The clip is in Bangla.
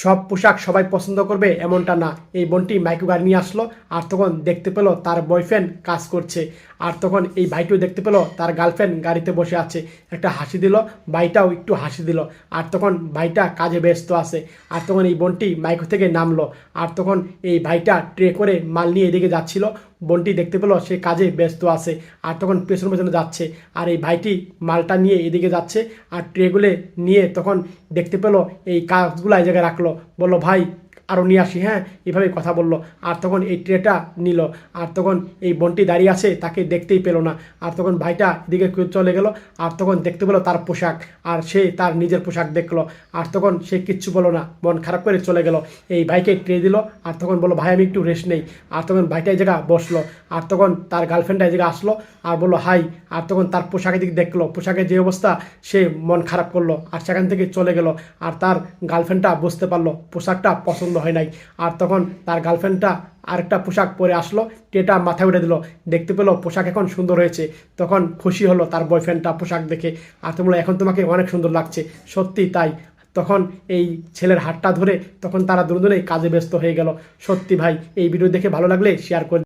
সব পোশাক সবাই পছন্দ করবে এমনটা না। এই বোনটি মাইক্রো গাড়ি নিয়ে আসলো, আর তখন দেখতে পেলো তার বয়ফ্রেন্ড কাজ করছে। আর তখন এই ভাইটিও দেখতে পেলো তার গার্লফ্রেন্ড গাড়িতে বসে আছে, একটা হাসি দিল, ভাইটাও একটু হাসি দিল। আর তখন ভাইটা কাজে ব্যস্ত আছে। আর তখন এই বোনটি মাইক্রো থেকে নামলো, আর তখন এই ভাইটা ট্রে করে মাল নিয়ে এদিকে যাচ্ছিল। বোনটি দেখতে পেলো সে কাজে ব্যস্ত আছে, আর তখন পেছন পেছনে যাচ্ছে। আর এই ভাইটি মালটা নিয়ে এদিকে যাচ্ছে, আর ট্রেগুলো নিয়ে তখন দেখতে পেলো এই কাজগুলো এই জায়গায় রাখলো। বললো ভাই আরও নিয়ে আসি, হ্যাঁ, এভাবে কথা বললো। আর তখন এই ট্রেটা নিল, আর তখন এই বোনটি দাঁড়িয়ে আছে, তাকে দেখতেই পেলো না। আর তখন ভাইটা এদিকে চলে গেল, আর তখন দেখতে পেলো তার পোশাক, আর সে তার নিজের পোশাক দেখলো। আর তখন সে কিচ্ছু বলো না, মন খারাপ করে চলে গেল। এই ভাইকে ট্রে দিল, আর তখন বললো ভাই আমি একটু রেস্ট নেই। আর তখন ভাইটা এই জায়গা বসলো, আর তখন তার গার্লফ্রেন্ডটা এই জায়গায় আসলো, আর বললো হাই। আর তখন তার পোশাকের দিকে দেখলো, পোশাকের যে অবস্থা, সে মন খারাপ করলো, আর সেখান থেকে চলে গেল। আর তার গার্লফ্রেন্ডটা বুঝতে পারলো পোশাকটা পছন্দ হয় নাই। আর তখন তার গার্লফ্রেন্ডটা আরেকটা পোশাক পরে আসলো, টেটা মাথায় উঠে দিল, দেখতে পেলো পোশাক এখন সুন্দর হয়েছে। তখন খুশি হলো তার বয়ফ্রেন্ডটা পোশাক দেখে। আর তো বললো এখন তোমাকে অনেক সুন্দর লাগছে। সত্যি তাই। তখন এই ছেলের হাতটা ধরে তখন তারা দুজনেই কাজে ব্যস্ত হয়ে গেল। সত্যি ভাই, এই ভিডিও দেখে ভালো লাগলে শেয়ার করে